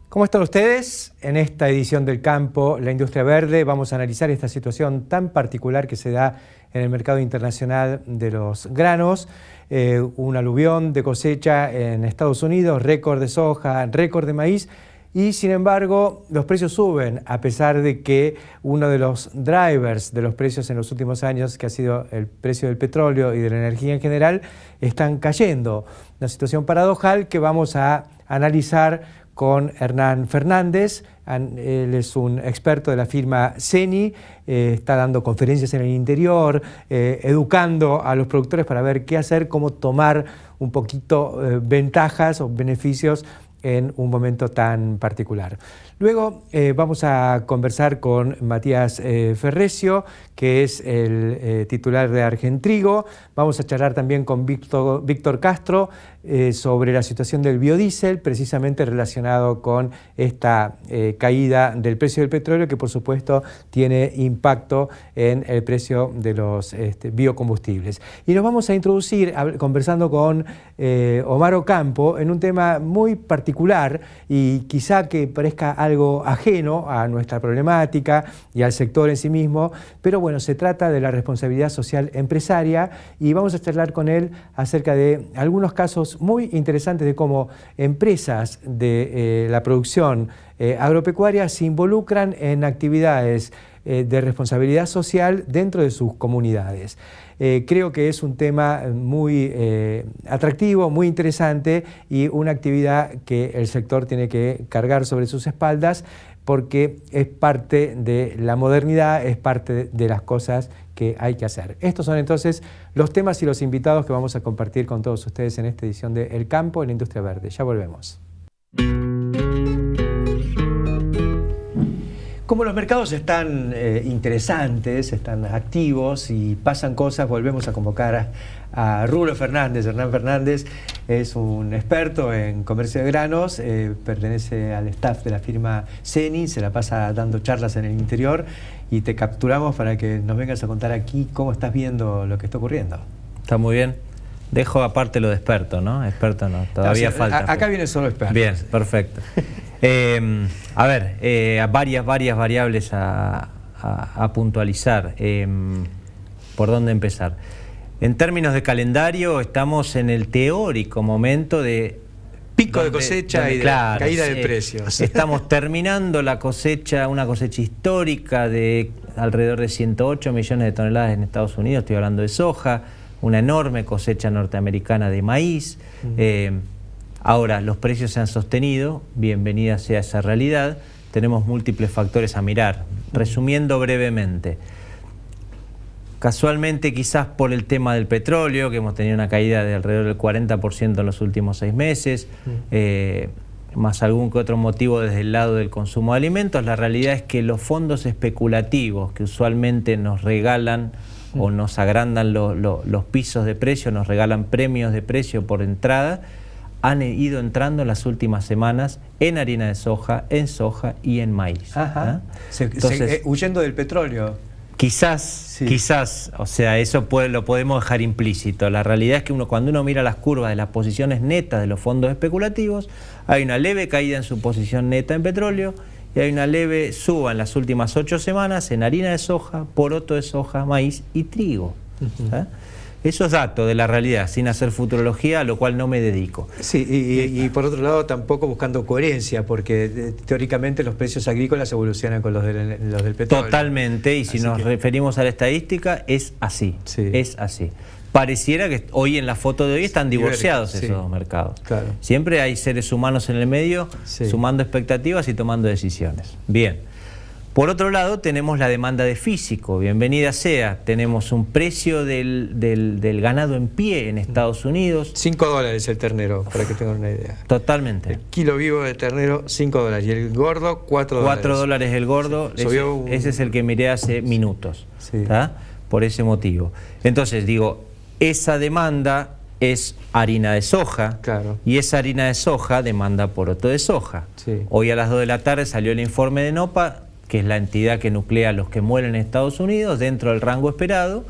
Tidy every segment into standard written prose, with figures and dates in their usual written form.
¿Cómo están ustedes? En esta edición del Campo, la Industria Verde, vamos a analizar esta situación tan particular que se da en el mercado internacional de los granos. Un aluvión de cosecha en Estados Unidos, récord de soja, récord de maíz, y sin embargo los precios suben, a pesar de que uno de los drivers de los precios en los últimos años, que ha sido el precio del petróleo y de la energía en general, están cayendo. Una situación paradojal que vamos a analizar con Hernán Fernández. Él es un experto de la firma CENI, está dando conferencias en el interior, educando a los productores para ver qué hacer, cómo tomar un poquito ventajas o beneficios en un momento tan particular. Luego vamos a conversar con Matías Ferrecio, que es el titular de Argentrigo. Vamos a charlar también con Víctor Castro sobre la situación del biodiesel, precisamente relacionado con esta caída del precio del petróleo, que por supuesto tiene impacto en el precio de los biocombustibles. Y nos vamos a introducir conversando con Omar Ocampo en un tema muy particular y quizá que parezca algo ajeno a nuestra problemática y al sector en sí mismo, pero bueno, se trata de la responsabilidad social empresaria y vamos a charlar con él acerca de algunos casos muy interesantes de cómo empresas de la producción agropecuaria se involucran en actividades de responsabilidad social dentro de sus comunidades. Creo que es un tema muy atractivo, muy interesante y una actividad que el sector tiene que cargar sobre sus espaldas porque es parte de la modernidad, es parte de las cosas que hay que hacer. Estos son entonces los temas y los invitados que vamos a compartir con todos ustedes en esta edición de El Campo en la Industria Verde. Ya volvemos. Como los mercados están interesantes, están activos y pasan cosas, volvemos a convocar a Rulo Fernández. Hernán Fernández es un experto en comercio de granos, pertenece al staff de la firma CENI, se la pasa dando charlas en el interior y te capturamos para que nos vengas a contar aquí cómo estás viendo lo que está ocurriendo. Está muy bien. Dejo aparte lo de experto, ¿no? Experto no, todavía falta. Acá viene solo experto. Bien, perfecto. A ver, varias variables a puntualizar. ¿Por dónde empezar? En términos de calendario, estamos en el teórico momento de pico de cosecha y de caída de precios. Estamos terminando la cosecha, una cosecha histórica de alrededor de 108 millones de toneladas en Estados Unidos, estoy hablando de soja, una enorme cosecha norteamericana de maíz. Ahora, los precios se han sostenido, bienvenida sea esa realidad, tenemos múltiples factores a mirar. Resumiendo brevemente, casualmente quizás por el tema del petróleo, que hemos tenido una caída de alrededor del 40% en los últimos 6 meses, más algún que otro motivo desde el lado del consumo de alimentos, la realidad es que los fondos especulativos que usualmente nos regalan o nos agrandan los pisos de precio, nos regalan premios de precio por entrada, han ido entrando en las últimas semanas en harina de soja, en soja y en maíz. Ajá. Entonces, huyendo del petróleo. Quizás, o sea, eso lo podemos dejar implícito. La realidad es que cuando uno mira las curvas de las posiciones netas de los fondos especulativos, hay una leve caída en su posición neta en petróleo y hay una leve suba en las últimas 8 semanas en harina de soja, poroto de soja, maíz y trigo. Eso es dato de la realidad, sin hacer futurología, a lo cual no me dedico. Sí, y por otro lado tampoco buscando coherencia, porque teóricamente los precios agrícolas evolucionan con los del petróleo. Totalmente, y si nos referimos a la estadística, es así, es así. Pareciera que hoy en la foto de hoy están divorciados esos dos mercados. Claro. Siempre hay seres humanos en el medio, sumando expectativas y tomando decisiones. Bien. Por otro lado, tenemos la demanda de físico. Bienvenida sea. Tenemos un precio del ganado en pie en Estados Unidos. $5 el ternero, para que tengan una idea. Totalmente. El kilo vivo de ternero, $5. Y el gordo, $4. $4 el gordo. Sí, ese es el que miré hace minutos. Sí. Por ese motivo. Entonces, digo, esa demanda es harina de soja, claro. Y esa harina de soja demanda poroto de soja. Sí. Hoy a las 2 de la tarde salió el informe de NOPA, que es la entidad que nuclea a los que mueren en Estados Unidos, dentro del rango esperado.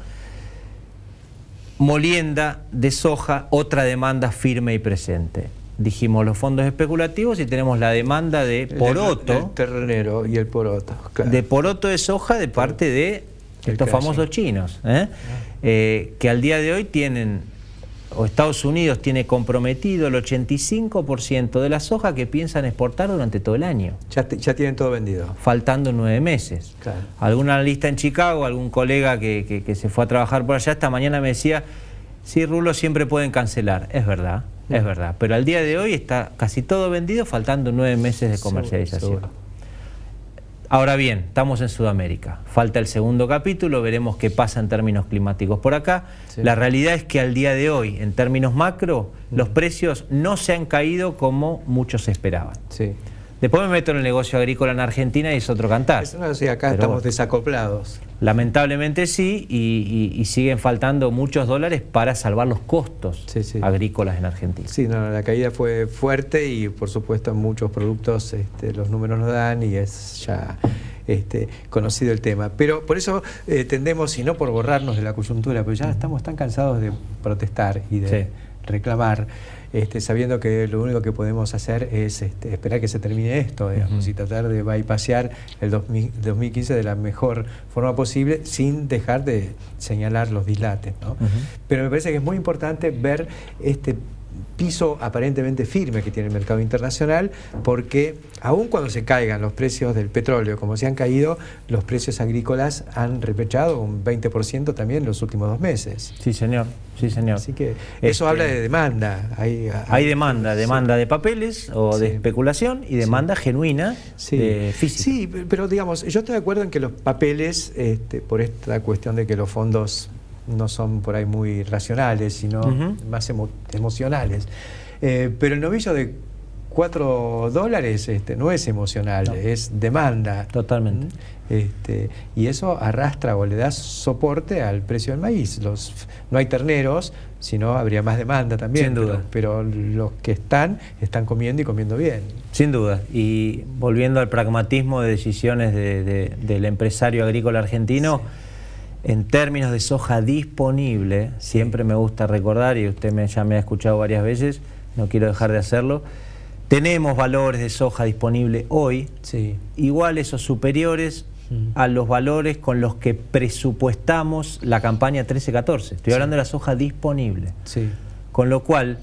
Molienda de soja, otra demanda firme y presente. Dijimos los fondos especulativos y tenemos la demanda de poroto. El ternero y el poroto. Claro. De poroto de soja de parte de estos famosos chinos, que al día de hoy tienen, o Estados Unidos tiene comprometido el 85% de la soja que piensan exportar durante todo el año. Ya tienen todo vendido. Faltando 9 meses. Claro. Algún analista en Chicago, algún colega que se fue a trabajar por allá, esta mañana me decía, sí, Rulo, siempre pueden cancelar. Es verdad, es verdad. Pero al día de hoy está casi todo vendido, faltando 9 meses de comercialización. Seguro. Ahora bien, estamos en Sudamérica, falta el segundo capítulo, veremos qué pasa en términos climáticos por acá. Sí. La realidad es que al día de hoy, en términos macro, los precios no se han caído como muchos esperaban. Sí. Después me meto en el negocio agrícola en Argentina y es otro cantar. No, sí, acá estamos desacoplados. Lamentablemente sí, y siguen faltando muchos dólares para salvar los costos agrícolas en Argentina. Sí, no, la caída fue fuerte y por supuesto en muchos productos los números nos dan y es ya conocido el tema. Pero por eso tendemos, y no por borrarnos de la coyuntura, pero ya estamos tan cansados de protestar y de reclamar, sabiendo que lo único que podemos hacer es esperar que se termine esto, digamos, y tratar de bypassear el 2015 de la mejor forma posible sin dejar de señalar los dislates, ¿no? Pero me parece que es muy importante ver este piso aparentemente firme que tiene el mercado internacional, porque aun cuando se caigan los precios del petróleo, como se han caído, los precios agrícolas han repechado un 20% también en los últimos 2 meses. Sí, señor. Sí, señor. Así que eso habla de demanda. Hay demanda de papeles o de especulación y demanda genuina de física. Sí, pero digamos, yo estoy de acuerdo en que los papeles, por esta cuestión de que los fondos no son por ahí muy racionales, sino más emocionales. Pero el novillo de $4 no es emocional, es demanda. Totalmente. Y eso arrastra o le da soporte al precio del maíz. No hay terneros, sino habría más demanda también. Sin duda. Pero los que están comiendo y comiendo bien. Sin duda. Y volviendo al pragmatismo de decisiones del empresario agrícola argentino, en términos de soja disponible, siempre me gusta recordar, y usted ya me ha escuchado varias veces, no quiero dejar de hacerlo, tenemos valores de soja disponible hoy, iguales o superiores a los valores con los que presupuestamos la campaña 13-14. Estoy hablando de la soja disponible. Con lo cual,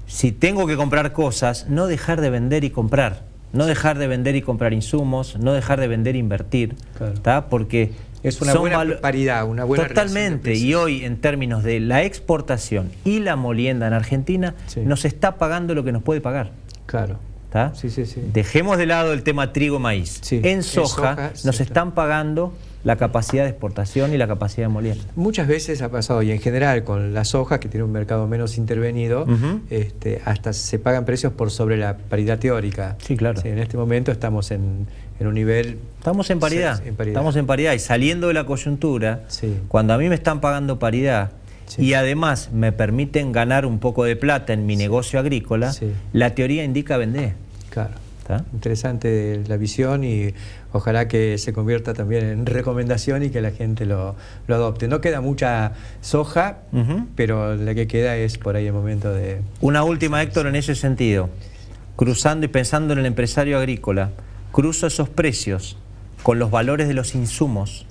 si tengo que comprar cosas, no dejar de vender y comprar. No dejar de vender y comprar insumos, no dejar de vender e invertir. Porque es una buena paridad, una buena totalmente, y hoy en términos de la exportación y la molienda en Argentina, nos está pagando lo que nos puede pagar. Claro. Dejemos de lado el tema trigo-maíz. En soja nos están pagando la capacidad de exportación y la capacidad de molienda. Muchas veces ha pasado, y en general con la soja, que tiene un mercado menos intervenido, hasta se pagan precios por sobre la paridad teórica. Sí, claro. En este momento estamos en un nivel... Estamos en paridad. Estamos en paridad. Y saliendo de la coyuntura, cuando a mí me están pagando paridad, y además me permiten ganar un poco de plata en mi negocio agrícola, la teoría indica vender. Claro. Interesante la visión y ojalá que se convierta también en recomendación y que la gente lo adopte. No queda mucha soja, pero la que queda es por ahí el momento de... Una última, Héctor, en ese sentido. Cruzando y pensando en el empresario agrícola, cruzo esos precios con los valores de los insumos,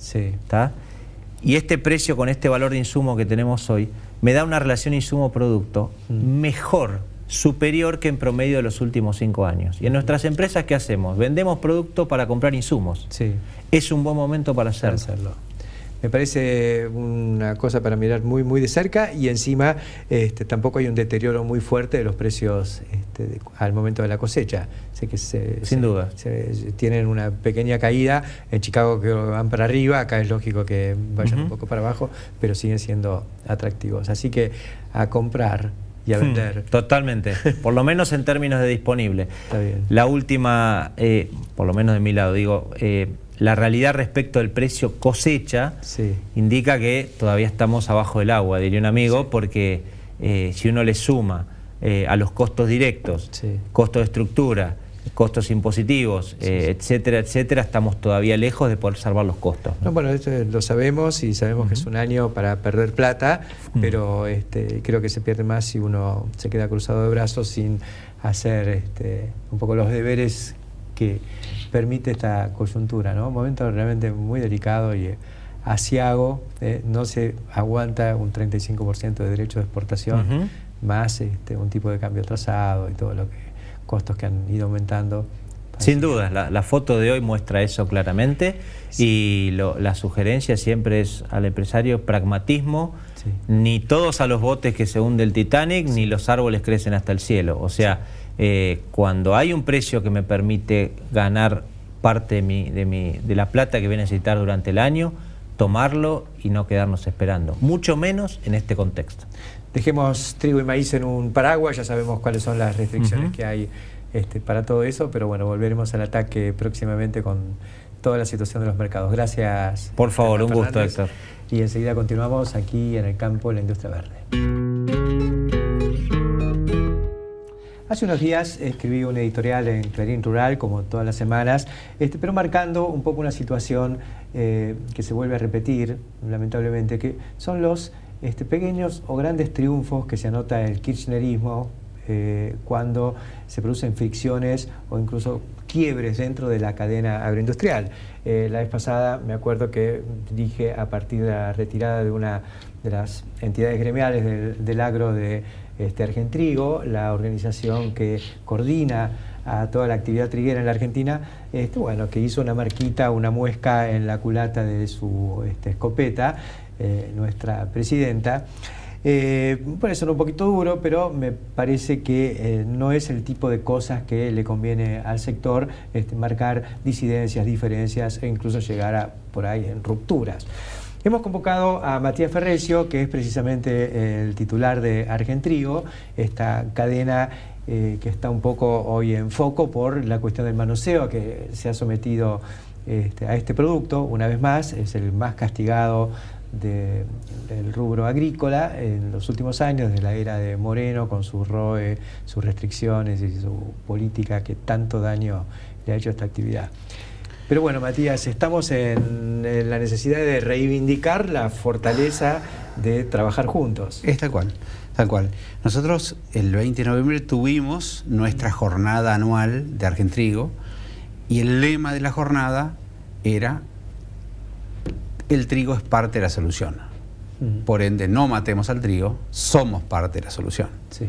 y este precio con este valor de insumo que tenemos hoy me da una relación insumo-producto mejor, superior que en promedio de los últimos 5 años. Y en nuestras empresas, ¿qué hacemos? Vendemos producto para comprar insumos. Es un buen momento para hacerlo. Me parece una cosa para mirar muy, muy de cerca, y encima tampoco hay un deterioro muy fuerte de los precios al momento de la cosecha. Sé que sin duda tienen una pequeña caída. En Chicago que van para arriba, acá es lógico que vayan un poco para abajo, pero siguen siendo atractivos. Así que a comprar y a vender. Totalmente, por lo menos en términos de disponible. Está bien. La última, por lo menos de mi lado, digo, la realidad respecto del precio cosecha indica que todavía estamos abajo del agua, diría un amigo, porque si uno le suma a los costos directos, costos de estructura, costos impositivos, etcétera, etcétera, estamos todavía lejos de poder salvar los costos, ¿no? No, bueno, esto lo sabemos, y sabemos que es un año para perder plata, pero creo que se pierde más si uno se queda cruzado de brazos sin hacer un poco los deberes que permite esta coyuntura, ¿no? Un momento realmente muy delicado y aciago. No se aguanta un 35% de derecho de exportación, más un tipo de cambio atrasado y todo lo que costos que han ido aumentando. Sin duda, la foto de hoy muestra eso claramente, y la sugerencia siempre es al empresario pragmatismo. Ni todos a los botes que se hunde el Titanic, ni los árboles crecen hasta el cielo. O sea, cuando hay un precio que me permite ganar parte de la plata que voy a necesitar durante el año, tomarlo y no quedarnos esperando, mucho menos en este contexto. Dejemos trigo y maíz en un paraguas, ya sabemos cuáles son las restricciones que hay para todo eso, pero bueno, volveremos al ataque próximamente con toda la situación de los mercados. Gracias. Por favor, un gusto, Héctor. Y enseguida continuamos aquí en el campo de la industria verde. Hace unos días escribí un editorial en Clarín Rural, como todas las semanas, pero marcando un poco una situación que se vuelve a repetir, lamentablemente, que son los pequeños o grandes triunfos que se anota el kirchnerismo cuando se producen fricciones o incluso quiebres dentro de la cadena agroindustrial. La vez pasada me acuerdo que dije, a partir de la retirada de una de las entidades gremiales del agro de Argentrigo, la organización que coordina a toda la actividad triguera en la Argentina, bueno, que hizo una marquita, una muesca en la culata de su escopeta, nuestra presidenta. Puede ser un poquito duro, pero me parece que no es el tipo de cosas que le conviene al sector, marcar disidencias, diferencias e incluso llegar a, por ahí, en rupturas. Hemos convocado a Matías Ferrecio, que es precisamente el titular de Argentrigo, esta cadena que está un poco hoy en foco por la cuestión del manoseo que se ha sometido a este producto. Una vez más, es el más castigado del rubro agrícola en los últimos años, de la era de Moreno, con su ROE, sus restricciones y su política que tanto daño le ha hecho a esta actividad. Pero bueno, Matías, estamos en la necesidad de reivindicar la fortaleza de trabajar juntos. Es tal cual, tal cual. Nosotros el 20 de noviembre tuvimos nuestra jornada anual de Argentrigo, y el lema de la jornada era: el trigo es parte de la solución. Por ende, no matemos al trigo, somos parte de la solución. Sí.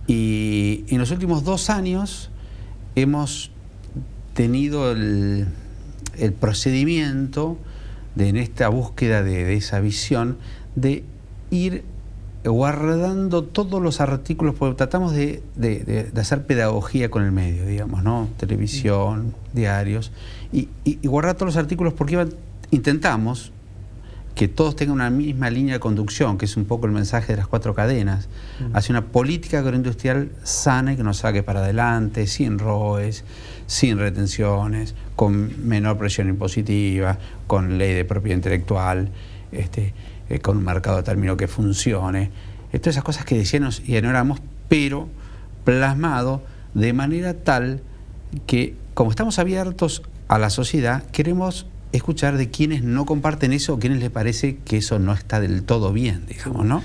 Y en los últimos 2 años hemos tenido el procedimiento en esta búsqueda de esa visión, de ir guardando todos los artículos, porque tratamos de hacer pedagogía con el medio, digamos, ¿no? Televisión, diarios, y guardar todos los artículos, porque intentamos que todos tengan una misma línea de conducción, que es un poco el mensaje de las 4 cadenas, hacia una política agroindustrial sana y que nos saque para adelante, sin ROEs, sin retenciones, con menor presión impositiva, con ley de propiedad intelectual, con un mercado de término que funcione. Todas esas cosas que decíamos y ignoramos, pero plasmado de manera tal que, como estamos abiertos a la sociedad, queremos escuchar de quienes no comparten eso, o quienes les parece que eso no está del todo bien, digamos, ¿no?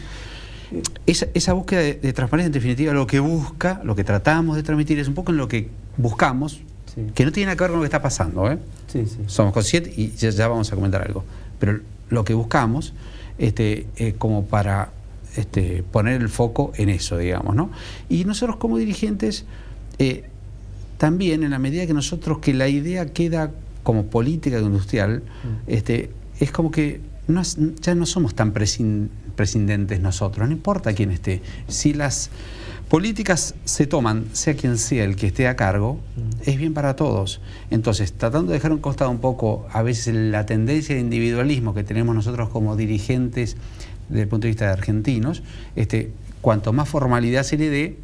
Esa búsqueda de transparencia, en definitiva, lo que busca, lo que tratamos de transmitir, es un poco en lo que buscamos, que no tiene nada que ver con lo que está pasando, ¿eh? Somos conscientes y ya vamos a comentar algo, pero lo que buscamos, como para poner el foco en eso, digamos, ¿no? Y nosotros, como dirigentes, también, en la medida que nosotros, que la idea queda como política industrial, es como que ya no somos tan prescindentes nosotros, no importa quién esté. Si las políticas se toman, sea quien sea el que esté a cargo, es bien para todos. Entonces, tratando de dejar a un costado un poco a veces la tendencia de individualismo que tenemos nosotros como dirigentes desde el punto de vista de argentinos, cuanto más formalidad se le dé,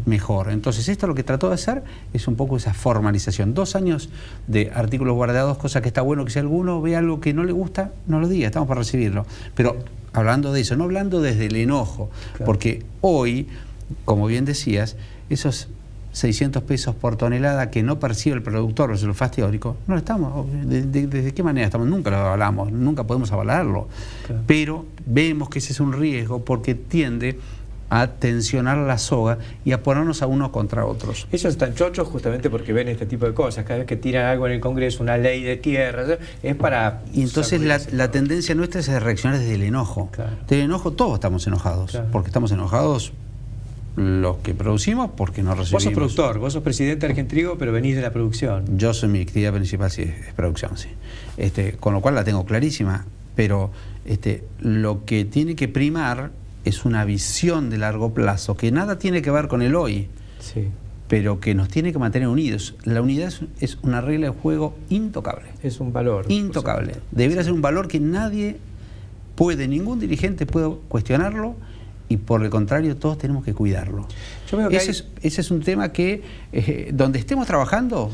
mejor. Entonces, esto lo que trató de hacer es un poco esa formalización. 2 años de artículos guardados, cosa que está bueno que si alguno ve algo que no le gusta, no lo diga, estamos para recibirlo. Pero hablando de eso, no hablando desde el enojo, porque hoy, como bien decías, esos 600 pesos por tonelada que no percibe el productor del sulfato teórico, no lo estamos, ¿de qué manera estamos? Nunca lo avalamos, nunca podemos avalarlo. Claro. Pero vemos que ese es un riesgo porque tiende a tensionar la soga y a ponernos a unos contra otros. Ellos están chochos justamente porque ven este tipo de cosas. Cada vez que tiran algo en el Congreso, una ley de tierras, es para... Y entonces la tendencia nuestra es a reaccionar desde el enojo. Claro. Desde el enojo todos estamos enojados, claro. Porque estamos enojados los que producimos porque no recibimos. Vos sos productor, vos sos presidente de Argentrigo, pero venís de la producción. Yo soy, mi actividad principal sí, es producción, sí. Con lo cual la tengo clarísima, pero lo que tiene que primar es una visión de largo plazo, que nada tiene que ver con el hoy, sí, pero que nos tiene que mantener unidos. La unidad es una regla de juego intocable. Es un valor. Intocable. Debería ser un valor que nadie puede, ningún dirigente puede cuestionarlo, y por el contrario todos tenemos que cuidarlo. Yo veo que ese es un tema que donde estemos trabajando,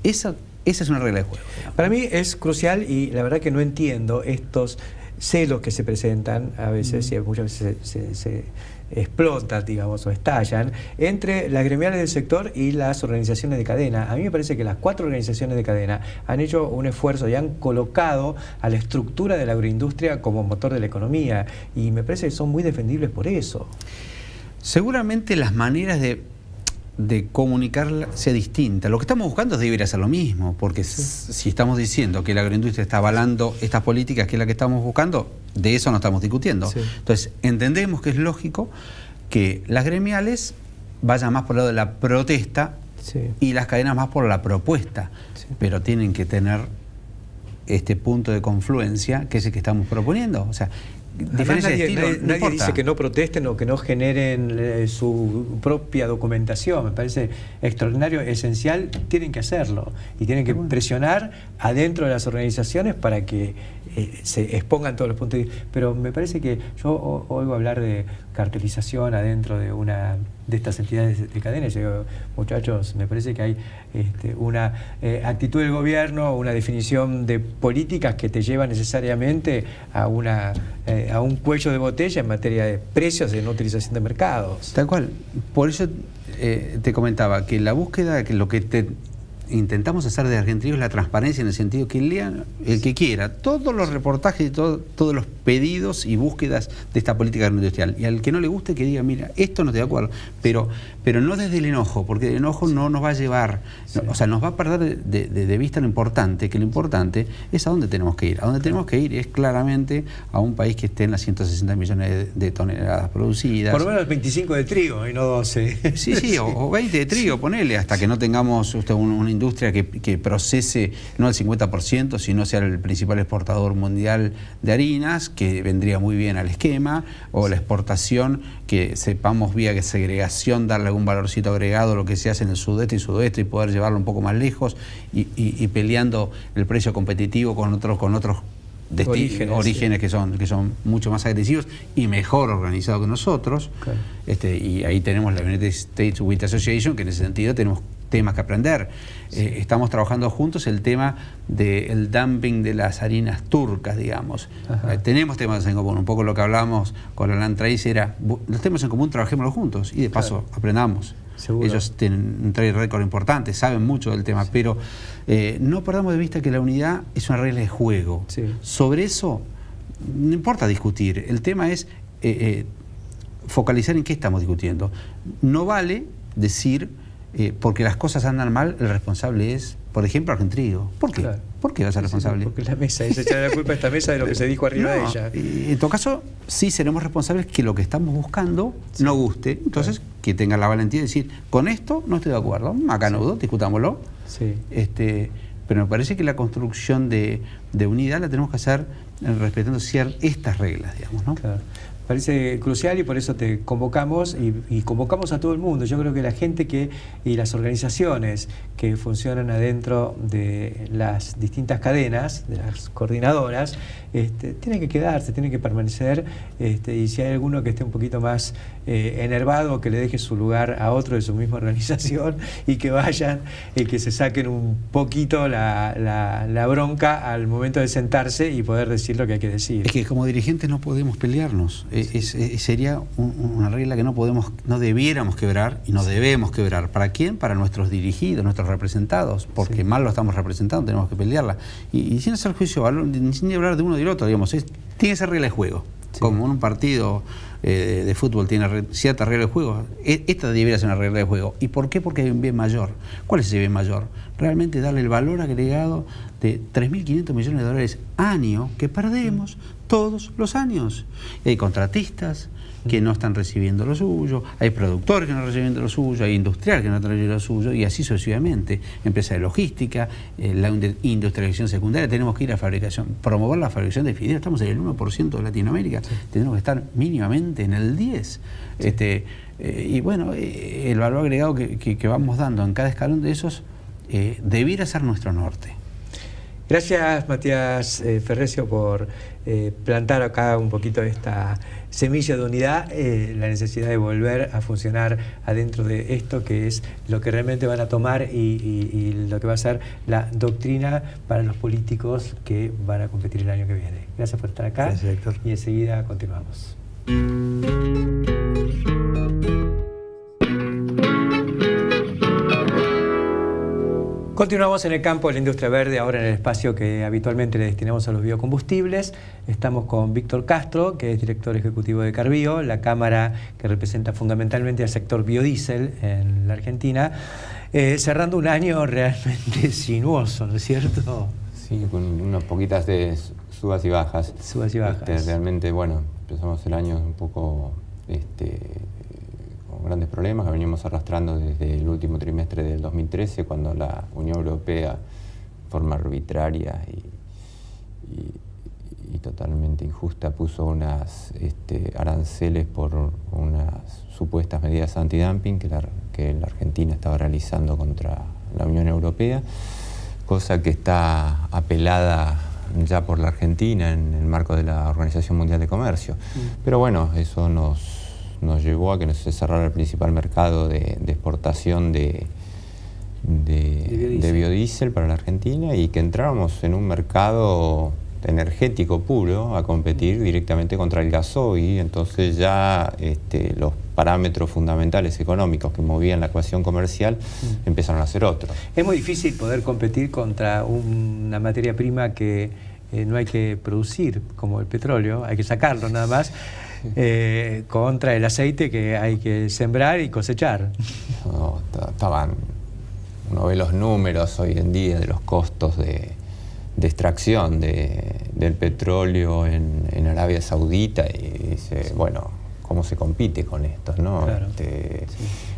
esa es una regla de juego. Para mí es crucial y la verdad que no entiendo estos celos que se presentan a veces y muchas veces se explotan, digamos, o estallan entre las gremiales del sector y las organizaciones de cadena. A mí me parece que las 4 organizaciones de cadena han hecho un esfuerzo y han colocado a la estructura de la agroindustria como motor de la economía y me parece que son muy defendibles por eso. Seguramente las maneras de comunicarla sea distinta. Lo que estamos buscando es debería ser lo mismo, porque si estamos diciendo que la agroindustria está avalando estas políticas, que es la que estamos buscando, de eso no estamos discutiendo. Sí. Entonces, entendemos que es lógico que las gremiales vayan más por el lado de la protesta, sí, y las cadenas más por la propuesta, sí, pero tienen que tener este punto de confluencia que es el que estamos proponiendo. O sea, nadie dice que no protesten o que no generen su propia documentación. Me parece extraordinario, esencial, tienen que hacerlo y tienen que presionar adentro de las organizaciones para que se expongan todos los puntos de vista. Pero me parece que yo oigo hablar de cartelización adentro de una de estas entidades de cadena. Yo digo, muchachos, me parece que hay una actitud del gobierno, una definición de políticas que te lleva necesariamente a un cuello de botella en materia de precios de no utilización de mercados. Tal cual. Por eso te comentaba que la búsqueda, que lo que intentamos hacer de Argentrigo es la transparencia, en el sentido que lean el que quiera todos los reportajes y todos los pedidos y búsquedas de esta política agroindustrial, y al que no le guste que diga, mira, esto no estoy de acuerdo, pero no desde el enojo, porque el enojo no nos va a llevar, sí, o sea, nos va a perder de vista lo importante, que lo importante es a dónde tenemos que ir. A dónde tenemos que ir es claramente a un país que esté en las 160 millones de toneladas producidas. Por lo menos 25 de trigo y no 12. Sí, o 20 de trigo, ponele, hasta que no tengamos una industria que procese no el 50%, sino sea el principal exportador mundial de harinas, que vendría muy bien al esquema, o la exportación, que sepamos vía segregación darle algún valorcito agregado a lo que se hace en el sudeste y sudoeste y poder llevarlo un poco más lejos y peleando el precio competitivo con otros orígenes que son mucho más agresivos y mejor organizados que nosotros. Okay. Y ahí tenemos la United States Wheat Association, que en ese sentido tenemos temas que aprender. Sí. Estamos trabajando juntos el tema del dumping de las harinas turcas, digamos. Tenemos temas en común, un poco lo que hablábamos con la Land Trace era, los temas en común trabajémoslos juntos y de paso aprendamos. Seguro. Ellos tienen un trade record importante, saben mucho del tema, sí, pero no perdamos de vista que la unidad es una regla de juego. Sí. Sobre eso no importa discutir, el tema es focalizar en qué estamos discutiendo. No vale decir porque las cosas andan mal, el responsable es, por ejemplo, Argentrigo. ¿Por qué? Claro. ¿Por qué va a ser responsable? Sí, porque la mesa, es echarle la culpa a esta mesa de lo que se dijo arriba de ella. En todo caso, sí seremos responsables que lo que estamos buscando no guste. Entonces, claro, que tengan la valentía de decir, con esto no estoy de acuerdo, macanudo, sí, discutámoslo. Sí. Pero me parece que la construcción de unidad la tenemos que hacer respetando estas reglas, digamos, ¿no? Claro. Parece crucial y por eso te convocamos y convocamos a todo el mundo. Yo creo que la gente y las organizaciones que funcionan adentro de las distintas cadenas, de las coordinadoras, tienen que quedarse, tienen que permanecer, y si hay alguno que esté un poquito más enervado, que le deje su lugar a otro de su misma organización y que vayan y que se saquen un poquito la bronca al momento de sentarse y poder decir lo que hay que decir. Es que como dirigentes no podemos pelearnos. Sería una regla que no debiéramos quebrar y no debemos quebrar. ¿Para quién? Para nuestros dirigidos, nuestros representados, porque mal lo estamos representando, tenemos que pelearla. Y sin hacer juicio, sin hablar de uno y del otro, digamos, tiene que ser regla de juego. Sí. Como en un partido de fútbol tiene cierta regla de juego, esta debería ser una regla de juego. ¿Y por qué? Porque hay un bien mayor. ¿Cuál es ese bien mayor? Realmente darle el valor agregado de 3.500 millones de dólares año que perdemos todos los años. Y hay contratistas que no están recibiendo lo suyo, hay productores que no están recibiendo lo suyo, hay industriales que no están recibiendo lo suyo, y así sucesivamente. Empresas de logística, la industrialización secundaria, tenemos que ir a fabricación, promover la fabricación de fideos. Estamos en el 1% de Latinoamérica, sí. Tenemos que estar mínimamente en el 10%. Sí. Y bueno, el valor agregado que vamos dando en cada escalón de esos debiera ser nuestro norte. Gracias, Matías Ferrecio, por plantar acá un poquito esta semilla de unidad, la necesidad de volver a funcionar adentro de esto, que es lo que realmente van a tomar y lo que va a ser la doctrina para los políticos que van a competir el año que viene. Gracias por estar acá. Gracias, Héctor. Y enseguida continuamos. Continuamos en el campo de la industria verde, ahora en el espacio que habitualmente le destinamos a los biocombustibles. Estamos con Víctor Castro, que es director ejecutivo de Carbio, la cámara que representa fundamentalmente al sector biodiesel en la Argentina, cerrando un año realmente sinuoso, ¿no es cierto? Sí, con unas poquitas de subas y bajas. Subas y bajas. Realmente, bueno, empezamos el año un poco con grandes problemas que venimos arrastrando desde el último trimestre del 2013, cuando la Unión Europea, de forma arbitraria y totalmente injusta, puso unas aranceles por unas supuestas medidas antidumping que la Argentina estaba realizando contra la Unión Europea, cosa que está apelada ya por la Argentina en el marco de la Organización Mundial de Comercio. Pero bueno, eso nos llevó a que se cerrara el principal mercado de exportación de biodiesel para la Argentina, y que entráramos en un mercado energético puro a competir directamente contra el gasoil. Entonces ya los parámetros fundamentales económicos que movían la ecuación comercial empezaron a ser otros. Es muy difícil poder competir contra una materia prima que no hay que producir, como el petróleo, hay que sacarlo nada más. Contra el aceite que hay que sembrar y cosechar. No, uno ve los números hoy en día de los costos de extracción del petróleo en Arabia Saudita y dice, bueno, ¿cómo se compite con esto, no? Claro,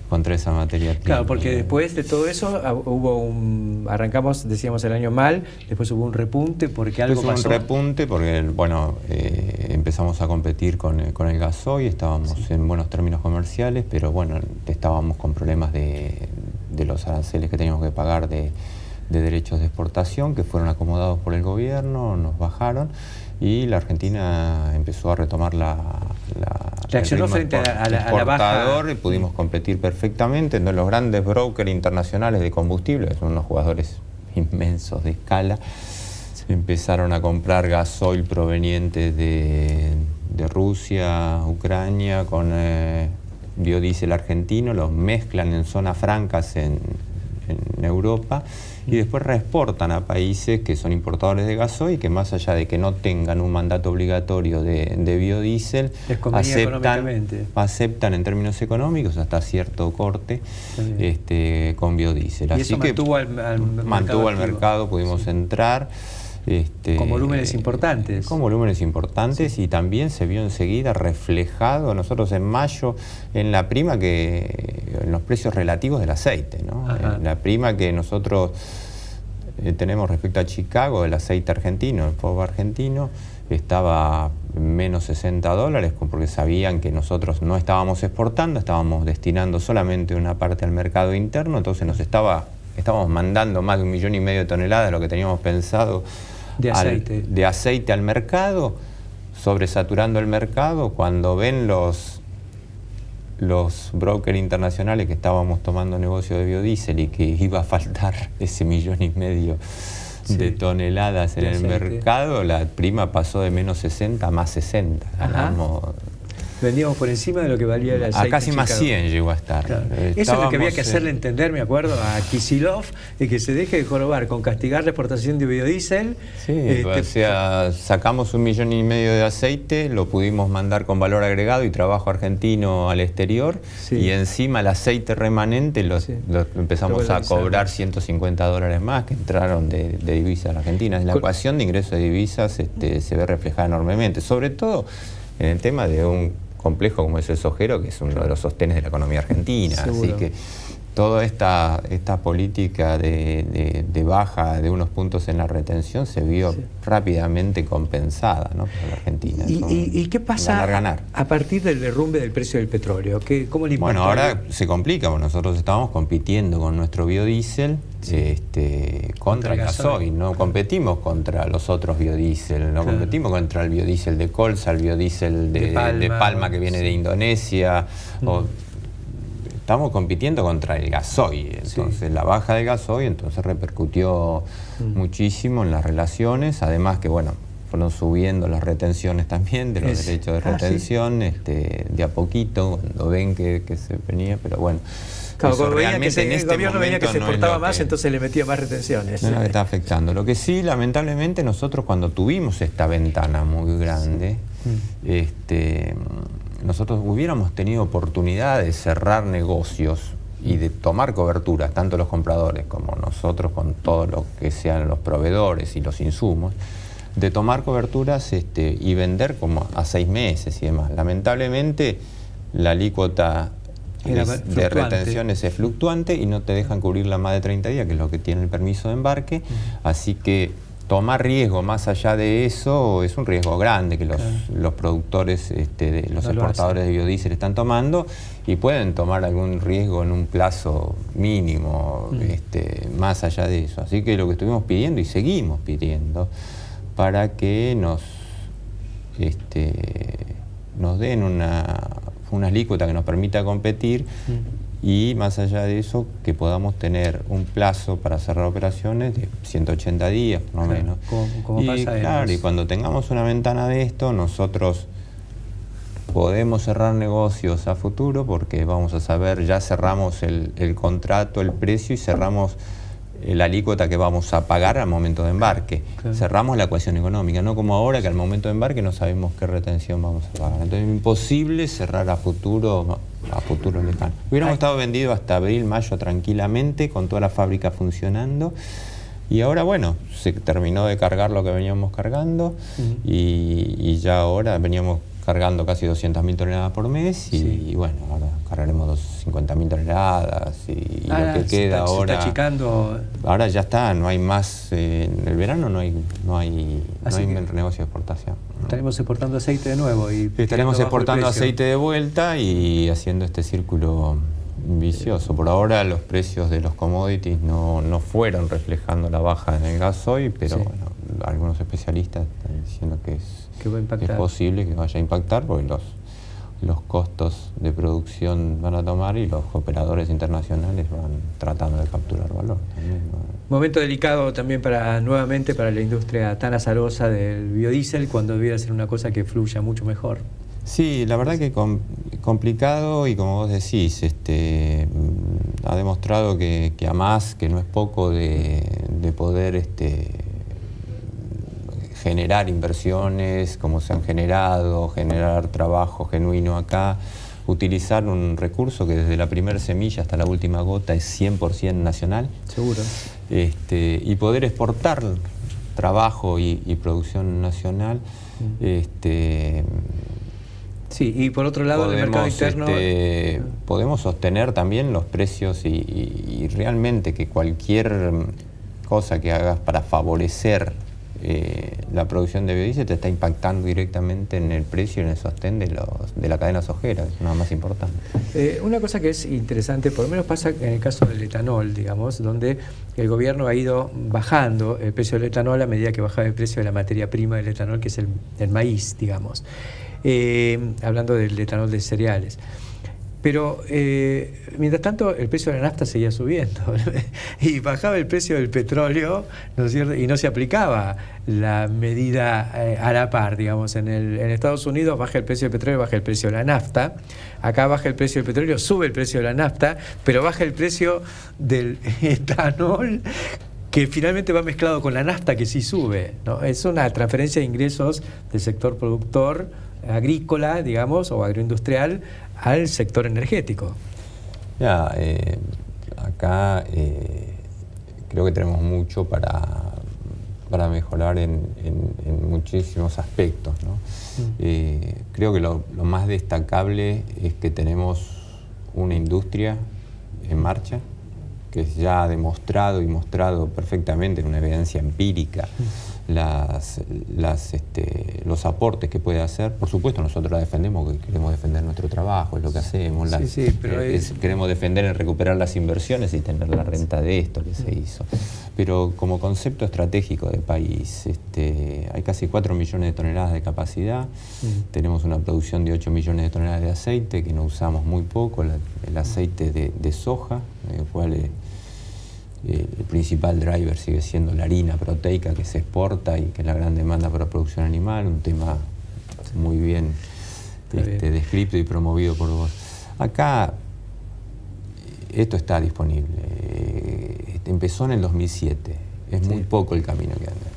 contra esa materia prima. Claro, porque después de todo eso arrancamos, decíamos, el año mal, después hubo un repunte porque algo pasó. Un repunte porque, bueno, empezamos a competir con el gasoil, estábamos en buenos términos comerciales, pero bueno, estábamos con problemas de los aranceles que teníamos que pagar de derechos de exportación, que fueron acomodados por el gobierno, nos bajaron, y la Argentina empezó a retomar reaccionó frente a la baja. Y pudimos competir perfectamente. Entonces, los grandes brokers internacionales de combustible, son unos jugadores inmensos de escala, empezaron a comprar gasoil proveniente de Rusia, Ucrania, con biodiesel argentino, los mezclan en zonas francas en Europa y después reexportan a países que son importadores de gasoil, que más allá de que no tengan un mandato obligatorio de biodiesel, aceptan en términos económicos hasta cierto corte con biodiesel. Y así eso que mantuvo al mercado, pudimos entrar. Con volúmenes importantes. Con volúmenes importantes, y también se vio enseguida reflejado nosotros en mayo en la prima en los precios relativos del aceite, ¿no? La prima que nosotros tenemos respecto a Chicago, el aceite argentino, el FOB argentino, estaba menos 60 dólares, porque sabían que nosotros no estábamos exportando, estábamos destinando solamente una parte al mercado interno, entonces estábamos mandando más de 1,5 millones de toneladas de lo que teníamos pensado de aceite al mercado, sobresaturando el mercado. Cuando ven los brokers internacionales que estábamos tomando negocio de biodiesel y que iba a faltar ese 1,5 millones de toneladas en el mercado, la prima pasó de menos 60 a más 60. Ganamos. Vendíamos por encima de lo que valía el aceite. A casi más 100 llegó a estar. Claro. Eso es lo que había que hacerle entender, me acuerdo, a Kicillof, de que se deje de jorobar con castigar la exportación de biodiesel. Sí, o sea, sacamos 1,5 millones de aceite, lo pudimos mandar con valor agregado y trabajo argentino al exterior, y encima el aceite remanente lo empezamos a cobrar 150 dólares más que entraron de divisas a la Argentina. La ecuación de ingresos de divisas se ve reflejada enormemente, sobre todo en el tema de un complejo como es el sojero, que es uno de los sostenes de la economía argentina. Seguro. Así que toda esta política de baja de unos puntos en la retención se vio rápidamente compensada, ¿no?, por la Argentina. ¿Y qué pasa ganar. A partir del derrumbe del precio del petróleo? ¿Cómo le impacta? Bueno, ahora se complica, porque nosotros estábamos compitiendo con nuestro biodiesel contra el gasoil. No competimos contra los otros biodiesel, no competimos contra el biodiesel de colza, el biodiesel de palma que viene de Indonesia. Estamos compitiendo contra el gasoil. Entonces la baja del gasoil entonces repercutió muchísimo en las relaciones, además que fueron subiendo las retenciones también de los derechos de retención, de a poquito, cuando ven que se venía, pero bueno. Claro, cuando veía que el gobierno veía que se exportaba más, entonces le metía más retenciones. No es lo que está afectando. Lo que sí, lamentablemente, nosotros cuando tuvimos esta ventana muy grande, nosotros hubiéramos tenido oportunidad de cerrar negocios y de tomar coberturas, tanto los compradores como nosotros con todo lo que sean los proveedores y los insumos, de tomar coberturas y vender como a 6 meses y demás. Lamentablemente la alícuota de retenciones es fluctuante y no te dejan cubrirla más de 30 días, que es lo que tiene el permiso de embarque, así que tomar riesgo más allá de eso es un riesgo grande que los productores, los exportadores de biodiesel están tomando, y pueden tomar algún riesgo en un plazo mínimo, más allá de eso. Así que lo que estuvimos pidiendo y seguimos pidiendo para que nos den una alícuota que nos permita competir, y más allá de eso que podamos tener un plazo para cerrar operaciones de 180 días por lo menos. Como pasa y cuando tengamos una ventana de esto, nosotros podemos cerrar negocios a futuro, porque vamos a saber, ya cerramos el contrato, el precio, y cerramos la alícuota que vamos a pagar al momento de embarque. Cerramos la ecuación económica, no como ahora que al momento de embarque no sabemos qué retención vamos a pagar. Entonces es imposible cerrar a futuro lejano. Hubiéramos estado vendidos hasta abril, mayo tranquilamente, con toda la fábrica funcionando, y ahora se terminó de cargar lo que veníamos cargando, y ya ahora veníamos cargando casi 200.000 toneladas por mes, y ahora cargaremos 50.000 toneladas, y lo que queda ahora... Se está achicando. Ahora ya está, no hay más, en el verano no hay negocio de exportación. Estaremos exportando aceite de nuevo. Estaremos exportando aceite de vuelta y haciendo este círculo vicioso. Por ahora los precios de los commodities no fueron reflejando la baja en el gasoil, pero algunos especialistas están diciendo que es posible que vaya a impactar, porque los costos de producción van a tomar y los operadores internacionales van tratando de capturar valor también, ¿no? Momento delicado también nuevamente para la industria tan azarosa del biodiesel, cuando debiera ser una cosa que fluya mucho mejor. Sí, la verdad que complicado, y como vos decís, ha demostrado que a más, que no es poco, de poder generar inversiones como se han generado, generar trabajo genuino acá, utilizar un recurso que desde la primera semilla hasta la última gota es 100% nacional. Seguro. Y poder exportar trabajo y producción nacional. Sí, y por otro lado, el mercado interno... podemos sostener también los precios y realmente que cualquier cosa que hagas para favorecer la producción de biodiesel te está impactando directamente en el precio y en el sostén de la cadena sojera, es nada más importante. Una cosa que es interesante, por lo menos pasa en el caso del etanol, digamos, donde el gobierno ha ido bajando el precio del etanol a medida que bajaba el precio de la materia prima del etanol, que es el maíz, digamos, hablando del etanol de cereales. Pero mientras tanto el precio de la nafta seguía subiendo y bajaba el precio del petróleo, ¿no es cierto? Y no se aplicaba la medida a la par, digamos. En Estados Unidos baja el precio del petróleo, baja el precio de la nafta. Acá baja el precio del petróleo, sube el precio de la nafta, pero baja el precio del etanol, que finalmente va mezclado con la nafta, que sí sube, ¿no? Es una transferencia de ingresos del sector productor agrícola, digamos, o agroindustrial, al sector energético. Ya, acá creo que tenemos mucho para mejorar en muchísimos aspectos, ¿no? Creo que lo más destacable es que tenemos una industria en marcha que ya ha demostrado y mostrado perfectamente en una evidencia empírica los aportes que puede hacer. Por supuesto nosotros la defendemos porque queremos defender nuestro trabajo, es lo que hacemos. Queremos defender en recuperar las inversiones y tener la renta de esto que se hizo. Pero como concepto estratégico de país, hay casi 4 millones de toneladas de capacidad, tenemos una producción de 8 millones de toneladas de aceite, que no usamos muy poco, el aceite de soja, el cual el principal driver sigue siendo la harina proteica que se exporta y que es la gran demanda para producción animal, un tema muy bien, descrito y promovido por vos. Acá esto está disponible, empezó en el 2007, es muy poco el camino que anda,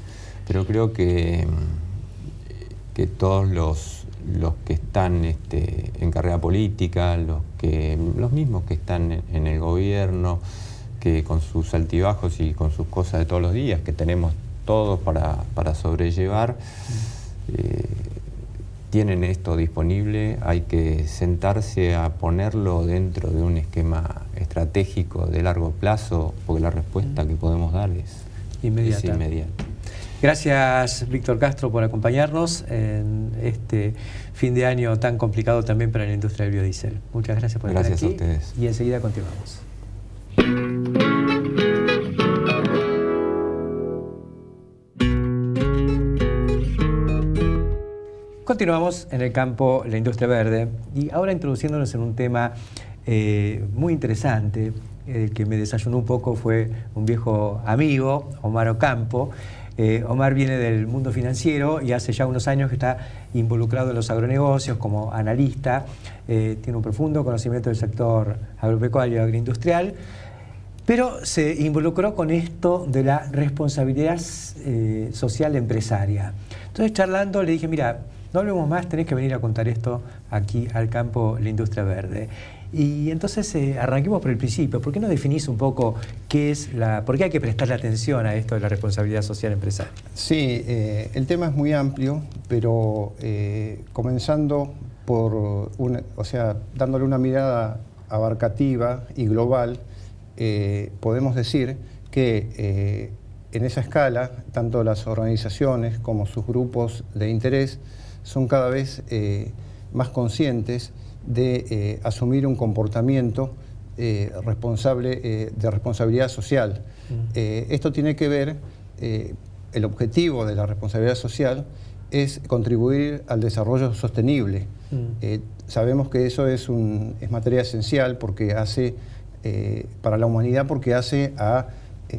pero creo que todos los que están en carrera política, los mismos que están en el gobierno, que con sus altibajos y con sus cosas de todos los días, que tenemos todos para sobrellevar, tienen esto disponible. Hay que sentarse a ponerlo dentro de un esquema estratégico de largo plazo, porque la respuesta que podemos dar es inmediata. Gracias, Víctor Castro, por acompañarnos en este fin de año tan complicado también para la industria del biodiesel. Muchas gracias por estar aquí. Gracias a ustedes. Y enseguida continuamos. Continuamos en el campo la industria verde y ahora introduciéndonos en un tema muy interesante. El que me desayunó un poco fue un viejo amigo, Omar Ocampo. Omar viene del mundo financiero y hace ya unos años que está involucrado en los agronegocios como analista. Tiene un profundo conocimiento del sector agropecuario y agroindustrial, pero se involucró con esto de la responsabilidad social empresaria. Entonces, charlando, le dije, mira, no hablemos más, tenés que venir a contar esto aquí al campo la industria verde. Y entonces arranquemos por el principio. ¿Por qué no definís un poco por qué hay que prestarle atención a esto de la responsabilidad social empresaria? Sí, el tema es muy amplio, pero comenzando por dándole una mirada abarcativa y global, podemos decir que en esa escala, tanto las organizaciones como sus grupos de interés son cada vez más conscientes de asumir un comportamiento de responsabilidad social. Esto tiene que ver, el objetivo de la responsabilidad social es contribuir al desarrollo sostenible. Sabemos que eso es materia esencial porque hace, para la humanidad, porque hace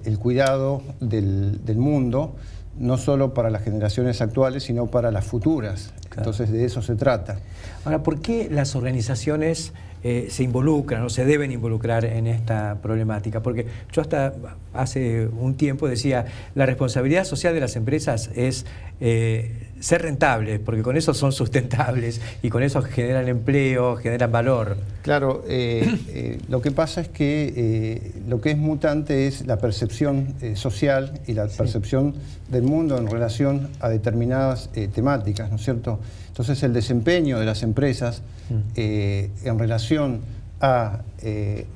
el cuidado del mundo, no solo para las generaciones actuales, sino para las futuras. Claro. Entonces, de eso se trata. Ahora, ¿por qué las organizaciones se involucran o se deben involucrar en esta problemática? Porque yo hasta hace un tiempo decía, la responsabilidad social de las empresas es ser rentables, porque con eso son sustentables y con eso generan empleo, generan valor. Claro, lo que pasa es que lo que es mutante es la percepción social y la percepción del mundo en relación a determinadas temáticas, ¿no es cierto? Entonces, el desempeño de las empresas en relación a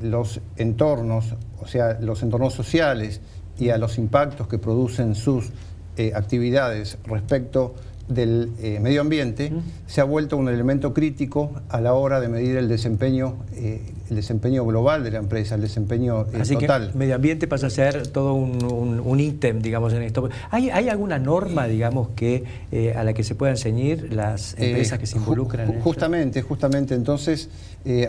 los entornos, o sea, los entornos sociales y a los impactos que producen sus actividades respecto del medio ambiente, se ha vuelto un elemento crítico a la hora de medir el desempeño global de la empresa, el desempeño Así total. que medio ambiente pasa a ser todo un ítem, digamos, en esto. ¿Hay alguna norma, digamos, a la que se puedan ceñir las empresas que se involucran en esto? Justamente. Entonces,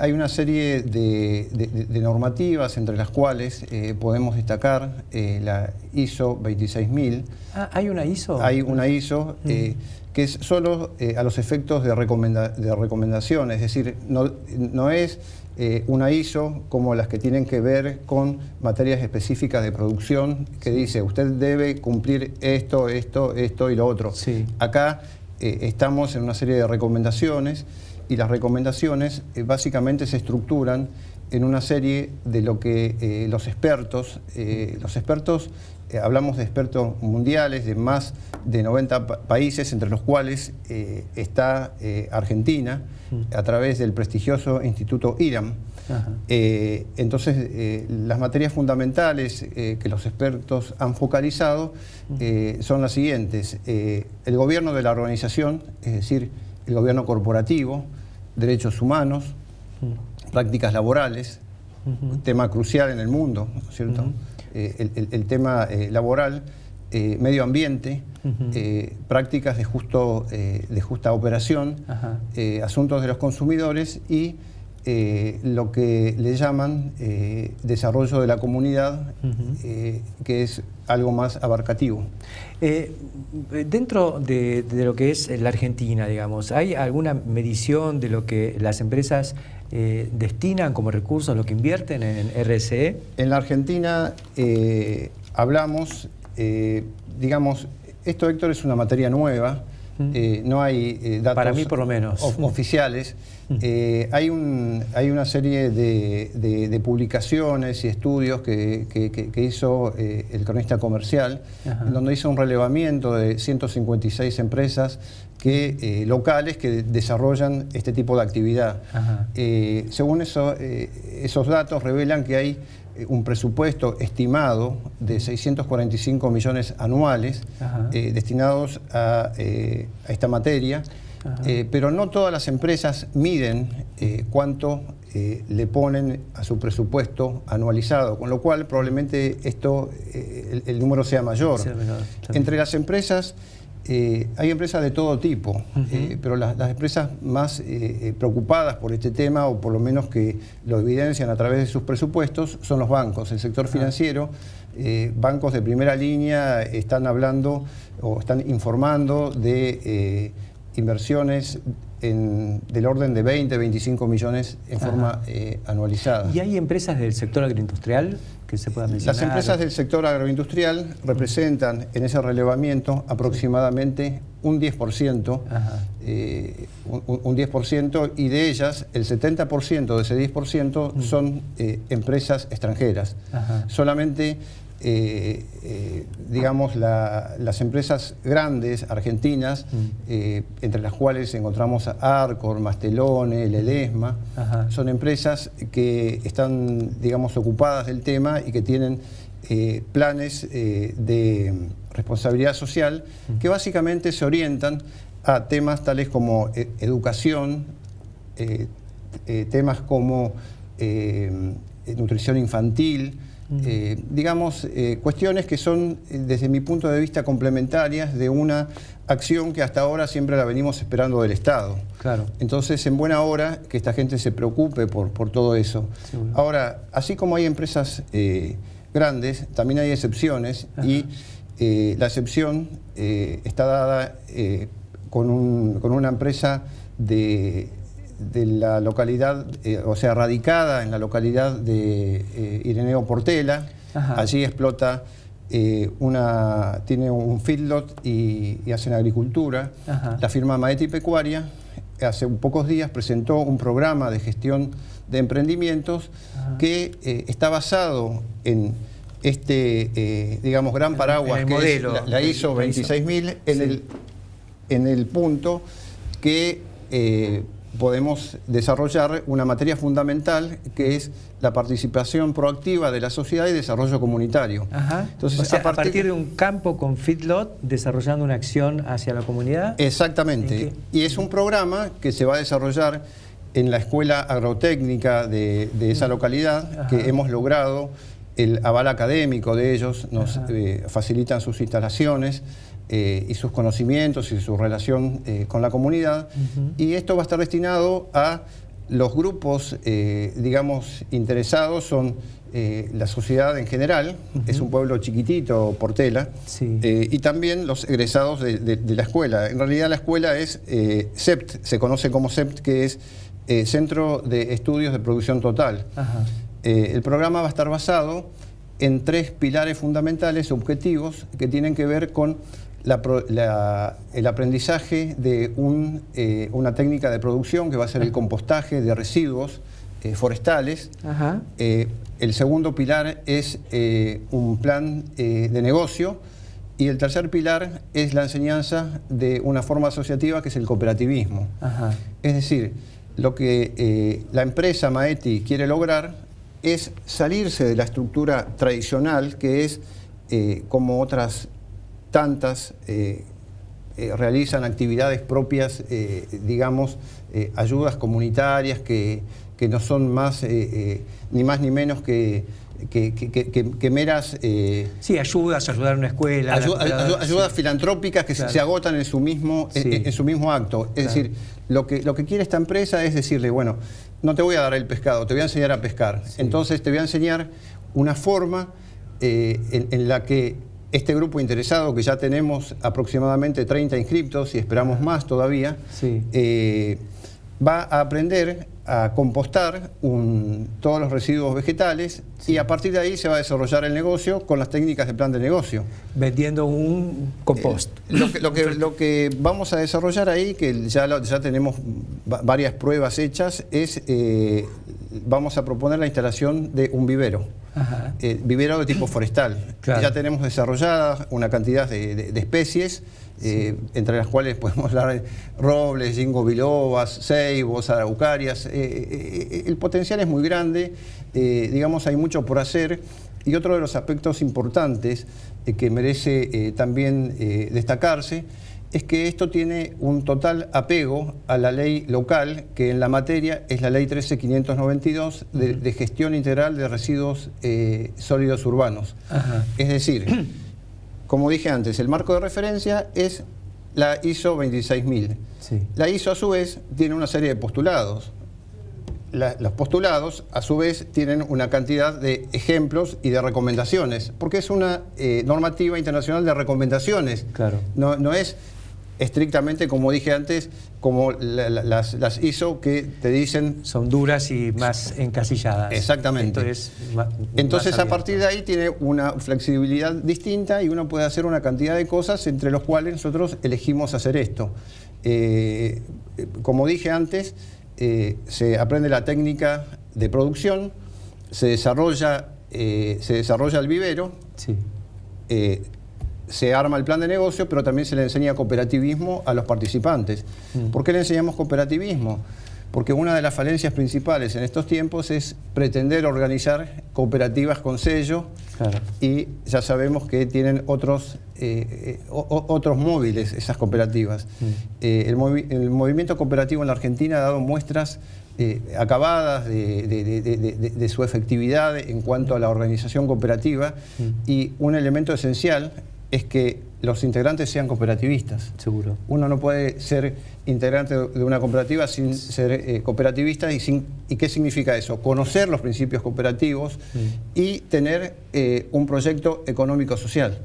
hay una serie de normativas entre las cuales podemos destacar la ISO 26000. ¿Hay una ISO? Hay una ISO que es solo a los efectos de recomendación, es decir, no es una ISO como las que tienen que ver con materias específicas de producción, que dice usted debe cumplir esto y lo otro. Sí. Acá estamos en una serie de recomendaciones, y las recomendaciones básicamente se estructuran en una serie de lo que los expertos, hablamos de expertos mundiales de más de 90 países, entre los cuales está Argentina, a través del prestigioso Instituto IRAM. Entonces, las materias fundamentales que los expertos han focalizado son las siguientes: el gobierno de la organización, es decir, el gobierno corporativo, derechos humanos, prácticas laborales, un tema crucial en el mundo, ¿no es cierto? El tema laboral, medio ambiente, prácticas de justa operación, asuntos de los consumidores y lo que le llaman desarrollo de la comunidad, que es algo más abarcativo. Dentro de lo que es la Argentina, digamos, ¿hay alguna medición de lo que las empresas destinan como recursos, lo que invierten en RSE? En la Argentina hablamos, digamos, esto, Héctor, es una materia nueva. No hay datos, para mí por lo menos, oficiales. Hay una serie de publicaciones y estudios que hizo el cronista comercial, en donde hizo un relevamiento de 156 empresas locales que desarrollan este tipo de actividad. Según esos datos revelan que hay un presupuesto estimado de 645 millones anuales destinados a esta materia, pero no todas las empresas miden cuánto le ponen a su presupuesto anualizado, con lo cual probablemente el número sea mayor. Entre las empresas hay empresas de todo tipo, pero las empresas más preocupadas por este tema, o por lo menos que lo evidencian a través de sus presupuestos, son los bancos, el sector financiero. Bancos de primera línea están hablando o están informando de inversiones del orden de 20-25 millones en forma anualizada. ¿Y hay empresas del sector agroindustrial que se puedan mencionar? Las empresas del sector agroindustrial representan en ese relevamiento aproximadamente un 10%, un 10%, y de ellas el 70% de ese 10% son empresas extranjeras. Solamente digamos, las empresas grandes argentinas, entre las cuales encontramos a Arcor, Mastelone, Ledesma, son empresas que están, digamos, ocupadas del tema y que tienen planes de responsabilidad social que básicamente se orientan a temas tales como educación, temas como nutrición infantil, digamos, cuestiones que son, desde mi punto de vista, complementarias de una acción que hasta ahora siempre la venimos esperando del Estado. Claro. Entonces, en buena hora que esta gente se preocupe por todo eso. Seguro. Ahora, así como hay empresas grandes, también hay excepciones, y la excepción está dada con una empresa de la localidad, o sea, radicada en la localidad de Ireneo Portela. Allí explota tiene un feedlot y hacen agricultura. La firma Maeti Pecuaria hace pocos días presentó un programa de gestión de emprendimientos que está basado en digamos, gran paraguas, que modelo, es la ISO 26000, en el punto que podemos desarrollar una materia fundamental que es la participación proactiva de la sociedad y desarrollo comunitario. Ajá. Entonces, o sea, a partir de un campo con feedlot, desarrollando una acción hacia la comunidad. Exactamente. Y es un programa que se va a desarrollar en la escuela agrotécnica de esa localidad. Ajá. Que hemos logrado el aval académico de ellos, nos facilitan sus instalaciones y sus conocimientos y su relación con la comunidad. Y esto va a estar destinado a los grupos, digamos, interesados, son la sociedad en general, es un pueblo chiquitito, Portela, sí. Y también los egresados de la escuela. En realidad la escuela es CEPT, se conoce como CEPT, que es Centro de Estudios de Producción Total. Ajá. El programa va a estar basado en 3 pilares fundamentales objetivos que tienen que ver con el aprendizaje de una técnica de producción que va a ser el compostaje de residuos forestales. Ajá. El segundo pilar es un plan de negocio y el tercer pilar es la enseñanza de una forma asociativa que es el cooperativismo. Ajá. Es decir, lo que la empresa Maeti quiere lograr es salirse de la estructura tradicional que es como otras tantas realizan actividades propias, digamos, ayudas comunitarias que no son más ni más ni menos que meras... sí, ayudas, ayudar a una escuela. Ayudas filantrópicas que se agotan en su mismo, en su mismo acto. Es decir, lo que quiere esta empresa es decirle, bueno, no te voy a dar el pescado, te voy a enseñar a pescar. Sí. Entonces te voy a enseñar una forma en la que este grupo interesado, que ya tenemos aproximadamente 30 inscriptos y esperamos más todavía, sí. Va a aprender a compostar todos los residuos vegetales, sí. Y a partir de ahí se va a desarrollar el negocio con las técnicas de plan de negocio. Vendiendo un compost. Lo que vamos a desarrollar ahí, que ya tenemos varias pruebas hechas, es vamos a proponer la instalación de un vivero. Vivero de tipo forestal. Claro. Ya tenemos desarrollada una cantidad de especies, sí. Entre las cuales podemos hablar de robles, ginkgo bilobas, ceibos, araucarias. El potencial es muy grande, digamos, hay mucho por hacer. Y otro de los aspectos importantes que merece también destacarse es que esto tiene un total apego a la ley local, que en la materia es la ley 13592 de gestión integral de residuos sólidos urbanos. Ajá. Es decir, como dije antes, el marco de referencia es la ISO 26000. Sí. La ISO, a su vez, tiene una serie de postulados. Los postulados, a su vez, tienen una cantidad de ejemplos y de recomendaciones, porque es una normativa internacional de recomendaciones. Claro. No es estrictamente, como dije antes, como las ISO que te dicen... Son duras y más encasilladas. Exactamente. Entonces, a partir de ahí tiene una flexibilidad distinta y uno puede hacer una cantidad de cosas entre los cuales nosotros elegimos hacer esto. Como dije antes, se aprende la técnica de producción, se desarrolla el vivero, sí. Se arma el plan de negocio, pero también se le enseña cooperativismo a los participantes. ¿Por qué le enseñamos cooperativismo? Porque una de las falencias principales en estos tiempos es pretender organizar cooperativas con sello, claro. Y ya sabemos que tienen otros móviles esas cooperativas. El movimiento cooperativo en la Argentina ha dado muestras acabadas de su efectividad en cuanto a la organización cooperativa, y un elemento esencial es que los integrantes sean cooperativistas. Seguro. Uno no puede ser integrante de una cooperativa sin ser cooperativista. ¿Y qué significa eso? Conocer los principios cooperativos y tener un proyecto económico-social.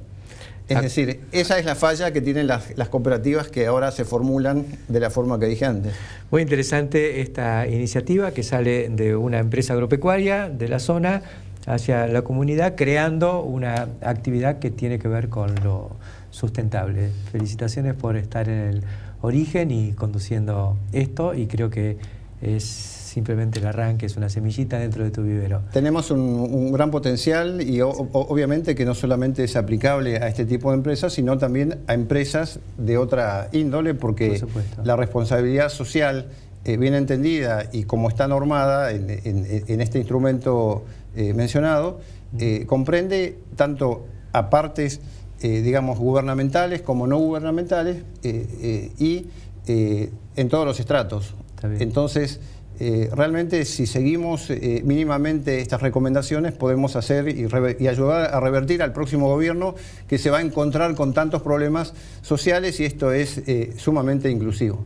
Es decir, esa es la falla que tienen las cooperativas que ahora se formulan de la forma que dije antes. Muy interesante esta iniciativa que sale de una empresa agropecuaria de la zona hacia la comunidad, creando una actividad que tiene que ver con lo sustentable. Felicitaciones por estar en el origen y conduciendo esto, y creo que es simplemente el arranque, es una semillita dentro de tu vivero. Tenemos un gran potencial y obviamente que no solamente es aplicable a este tipo de empresas, sino también a empresas de otra índole, porque la responsabilidad social bien entendida y como está normada en este instrumento mencionado, comprende tanto a partes, digamos, gubernamentales como no gubernamentales y en todos los estratos. Entonces, realmente si seguimos mínimamente estas recomendaciones podemos hacer y ayudar a revertir al próximo gobierno que se va a encontrar con tantos problemas sociales, y esto es sumamente inclusivo.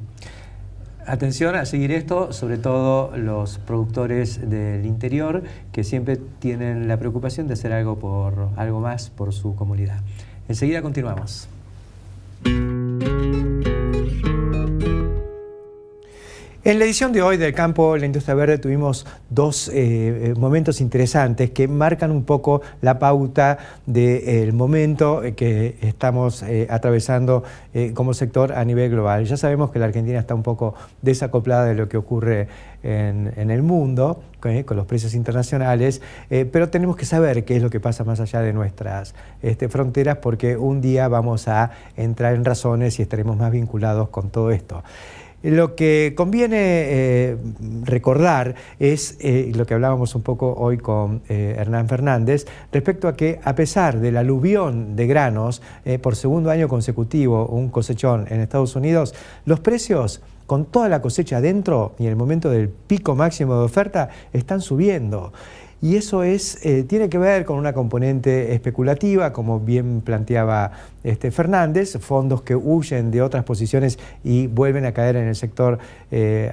Atención a seguir esto, sobre todo los productores del interior que siempre tienen la preocupación de hacer algo más por su comunidad. Enseguida continuamos. En la edición de hoy del Campo, la Industria Verde, tuvimos dos momentos interesantes que marcan un poco la pauta del momento que estamos atravesando como sector a nivel global. Ya sabemos que la Argentina está un poco desacoplada de lo que ocurre en el mundo, con los precios internacionales, pero tenemos que saber qué es lo que pasa más allá de nuestras fronteras, porque un día vamos a entrar en razones y estaremos más vinculados con todo esto. Lo que conviene recordar es lo que hablábamos un poco hoy con Hernán Fernández, respecto a que a pesar del aluvión de granos, por segundo año consecutivo, un cosechón en Estados Unidos, los precios con toda la cosecha adentro y en el momento del pico máximo de oferta están subiendo. Y eso tiene que ver con una componente especulativa, como bien planteaba Fernández, fondos que huyen de otras posiciones y vuelven a caer en el sector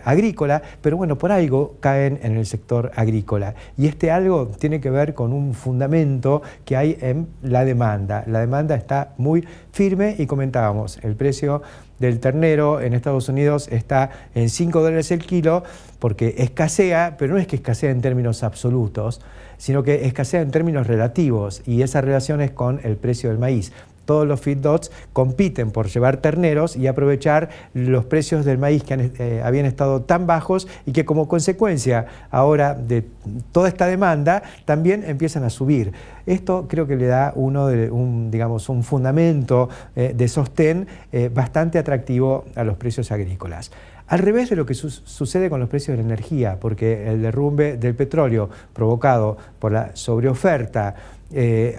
agrícola, pero bueno, por algo caen en el sector agrícola. Y algo tiene que ver con un fundamento que hay en la demanda. La demanda está muy firme y comentábamos, el precio del ternero en Estados Unidos está en $5 el kilo porque escasea, pero no es que escasea en términos absolutos, sino que escasea en términos relativos, y esa relación es con el precio del maíz. Todos los feedlots compiten por llevar terneros y aprovechar los precios del maíz que habían estado tan bajos y que como consecuencia ahora de toda esta demanda también empiezan a subir. Esto creo que le da un fundamento de sostén bastante atractivo a los precios agrícolas. Al revés de lo que sucede con los precios de la energía, porque el derrumbe del petróleo provocado por la sobreoferta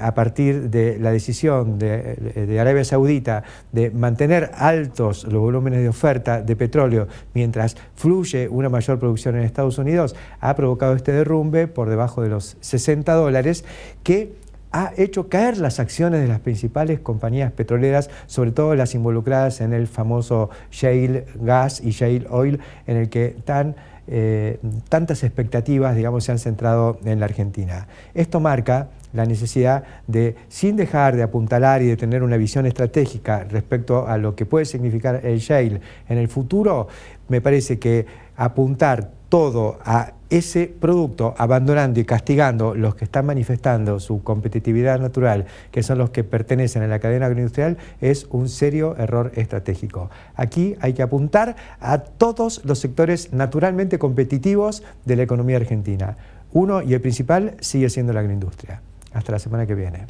a partir de la decisión de Arabia Saudita de mantener altos los volúmenes de oferta de petróleo mientras fluye una mayor producción en Estados Unidos, ha provocado este derrumbe por debajo de los $60, que ha hecho caer las acciones de las principales compañías petroleras, sobre todo las involucradas en el famoso shale gas y shale oil, en el que tantas expectativas, se han centrado en la Argentina. Esto marca la necesidad de, sin dejar de apuntalar y de tener una visión estratégica respecto a lo que puede significar el shale en el futuro, me parece que apuntar todo a ese producto, abandonando y castigando los que están manifestando su competitividad natural, que son los que pertenecen a la cadena agroindustrial, es un serio error estratégico. Aquí hay que apuntar a todos los sectores naturalmente competitivos de la economía argentina. Uno y el principal sigue siendo la agroindustria. Hasta la semana que viene.